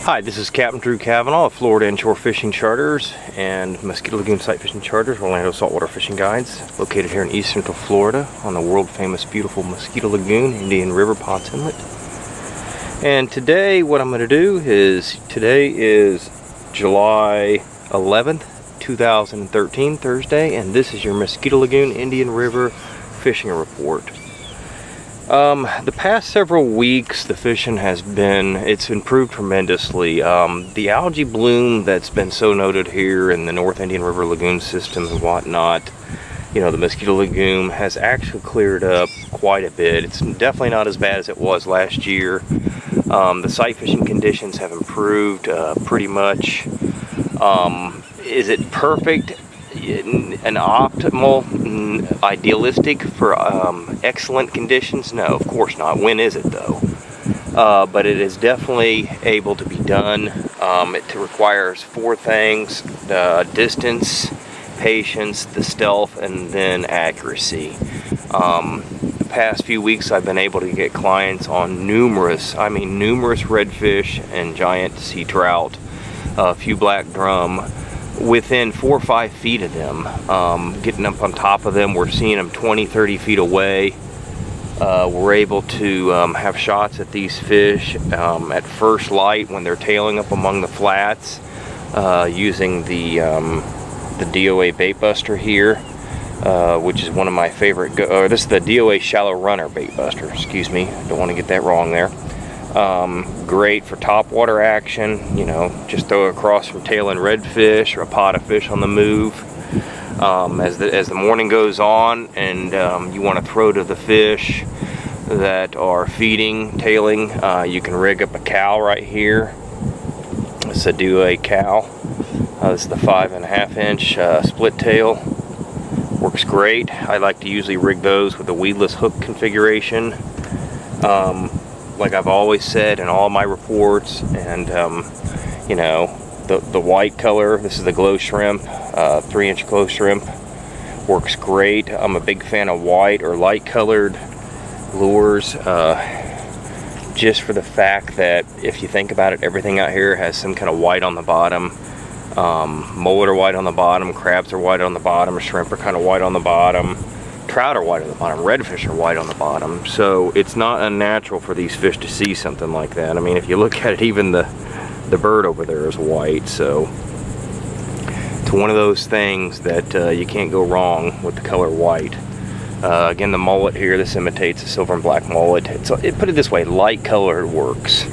Hi, this is Captain Drew Cavanaugh of Florida Inshore Fishing Charters and Mosquito Lagoon Sight Fishing Charters, Orlando Saltwater Fishing Guides, located here in East Central Florida on the world famous beautiful Mosquito Lagoon, Indian River, Ponce Inlet. And today what I'm going to do is, today is July 11th, 2013, Thursday, and this is your Mosquito Lagoon, Indian River fishing report. The past several weeks the fishing has been, it's improved tremendously. The algae bloom that's been so noted here in the North Indian River Lagoon system and whatnot, you know, the Mosquito Lagoon has actually cleared up quite a bit. It's definitely not as bad as it was last year. The sight fishing conditions have improved pretty much. Is it perfect and optimal, idealistic for excellent conditions? No, of course not. When is it though? But it is definitely able to be done. It requires four things: distance, patience, the stealth, and then accuracy. The past few weeks I've been able to get clients on numerous redfish and giant sea trout, a few black drum, within 4 or 5 feet of them, getting up on top of them. We're seeing them 20-30 feet away. We're able to have shots at these fish at first light when they're tailing up among the flats, using the DOA bait buster here, which is one of my favorite, this is the DOA shallow runner bait buster, excuse me, don't want to get that wrong there. Great for top water action, you know, just throw it across from tailing redfish or a pot of fish on the move. As the morning goes on and you want to throw to the fish that are feeding, tailing, you can rig up a cow right here. It's a DOA cow. This is the 5.5 inch split tail. Works great. I like to usually rig those with a weedless hook configuration. Like I've always said in all my reports, and you know, the white color, this is the glow shrimp, 3-inch glow shrimp, works great. I'm a big fan of white or light colored lures, just for the fact that if you think about it, everything out here has some kind of white on the bottom. Mullet are white on the bottom, crabs are white on the bottom, shrimp are kind of white on the bottom, trout are white on the bottom, redfish are white on the bottom. So it's not unnatural for these fish to see something like that. I mean, if you look at it, even the bird over there is white. So it's one of those things that you can't go wrong with the color white. Again, the mullet here, this imitates a silver and black mullet. Put it this way, light color works.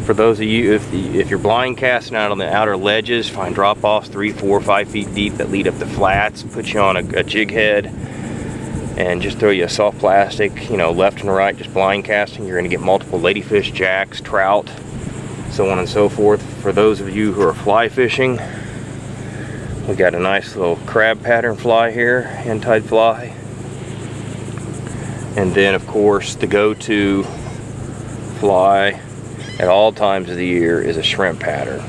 For those of you, if you're blind casting out on the outer ledges, find drop-offs 3, 4, 5 feet deep that lead up the flats, put you on a jig head, and just throw you a soft plastic, you know, left and right, just blind casting. You're going to get multiple ladyfish, jacks, trout, so on and so forth. For those of you who are fly fishing, we got a nice little crab pattern fly here, hand-tied fly. And then, of course, the go-to fly at all times of the year is a shrimp pattern.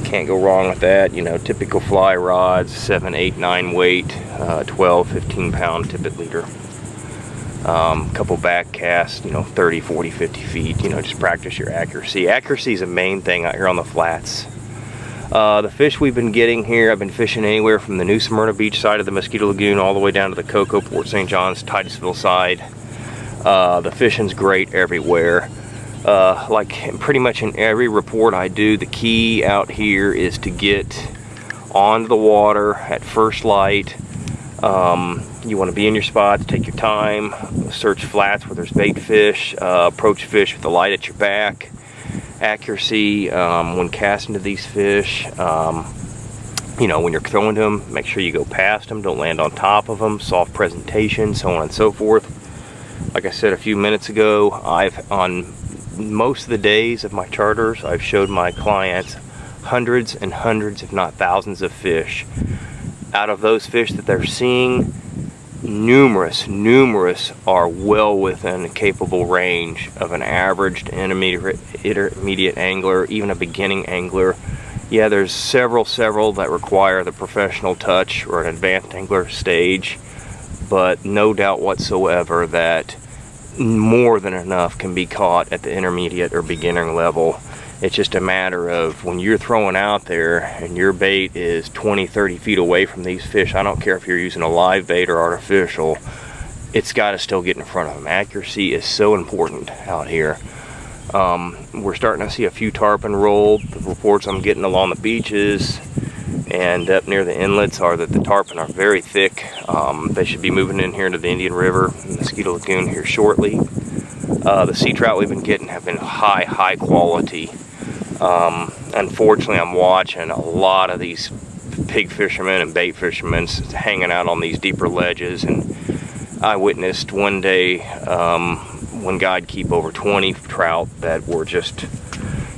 Can't go wrong with that. You know, typical fly rods, 7, 8, 9 weight, 12, 15 pound tippet leader. Couple back casts, you know, 30, 40, 50 feet. You know, just practice your accuracy. Accuracy is a main thing out here on the flats. The fish we've been getting here, I've been fishing anywhere from the new Smyrna Beach side of the Mosquito Lagoon all the way down to the Cocoa, Port St. John's, Titusville side. The fishing's great everywhere. Like pretty much in every report I do, the key out here is to get onto the water at first light. You want to be in your spots, take your time, search flats where there's bait fish, approach fish with the light at your back. Accuracy when casting to these fish, you know, when you're throwing to them, make sure you go past them, don't land on top of them, soft presentation, so on and so forth. Like I said a few minutes ago, on most of the days of my charters, I've showed my clients hundreds and hundreds, if not thousands, of fish. Out of those fish that they're seeing, numerous are well within a capable range of an average to intermediate angler, even a beginning angler. Yeah, there's several that require the professional touch or an advanced angler stage, but no doubt whatsoever that more than enough can be caught at the intermediate or beginner level. It's just a matter of when you're throwing out there and your bait is 20-30 feet away from these fish, I don't care if you're using a live bait or artificial, it's got to still get in front of them. Accuracy is so important out here. We're starting to see a few tarpon roll. The reports I'm getting along the beaches and up near the inlets are that the tarpon are very thick. They should be moving in here into the Indian River, Mosquito Lagoon here shortly. The sea trout we've been getting have been high quality. Unfortunately, I'm watching a lot of these pig fishermen and bait fishermen hanging out on these deeper ledges, and I witnessed one day one guy'd keep over 20 trout that were just,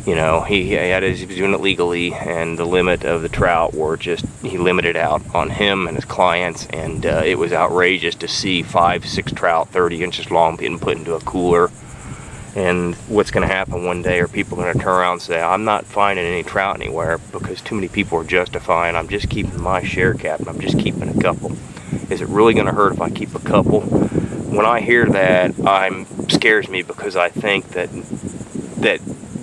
you know, he was doing it legally, and the limit of the trout were just, he limited out on him and his clients, and it was outrageous to see 5-6 trout 30 inches long being put into a cooler. And what's going to happen one day are people going to turn around and say, I'm not finding any trout anywhere because too many people are justifying, I'm just keeping my share cap and I'm just keeping a couple. Is it really going to hurt if I keep a couple? When I hear that, scares me, because I think that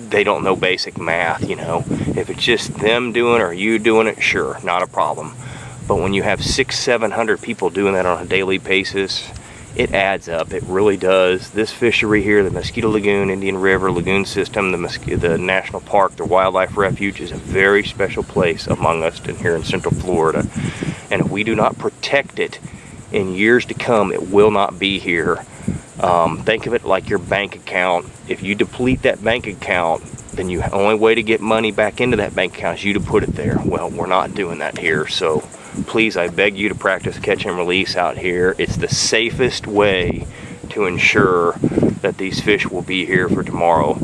they don't know basic math, you know. If it's just them doing it or you doing it, sure, not a problem. But when you have 600-700 people doing that on a daily basis, it adds up. It really does. This fishery here, the Mosquito Lagoon, Indian River Lagoon System, the National Park, the Wildlife Refuge, is a very special place among us here in Central Florida. And if we do not protect it, in years to come, it will not be here. Think of it like your bank account. If you deplete that bank account, then the only way to get money back into that bank account is you to put it there. Well, we're not doing that here, so please, I beg you to practice catch and release out here. It's the safest way to ensure that these fish will be here for tomorrow.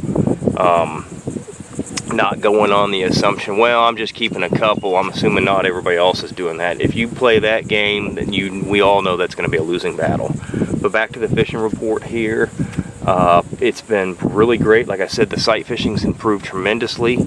Not going on the assumption, well, I'm just keeping a couple. I'm assuming not everybody else is doing that. If you play that game, then we all know that's going to be a losing battle. But back to the fishing report here. It's been really great. Like I said, the sight fishing's improved tremendously.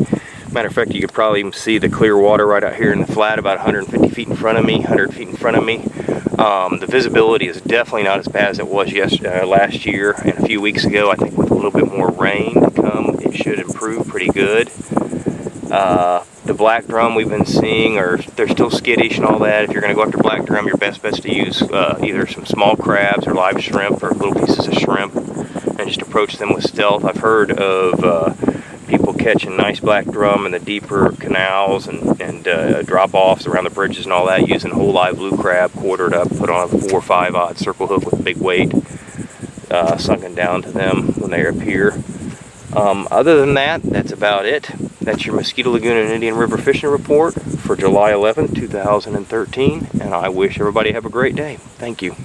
Matter of fact, you could probably even see the clear water right out here in the flat about 150 feet in front of me, 100 feet in front of me. The visibility is definitely not as bad as it was last year and a few weeks ago. I think with a little bit more rain to come, it should improve pretty good. The black drum we've been seeing, they're still skittish and all that. If you're going to go after black drum, your best bet's to use either some small crabs or live shrimp or little pieces of shrimp and just approach them with stealth. I've heard of people catching nice black drum in the deeper canals and drop-offs around the bridges and all that, using whole live blue crab, quartered up, put on a 4 or 5 odd circle hook with a big weight sunken down to them when they appear. Other than that, that's about it. That's your Mosquito Lagoon and Indian River fishing report for July 11, 2013, and I wish everybody have a great day. Thank you.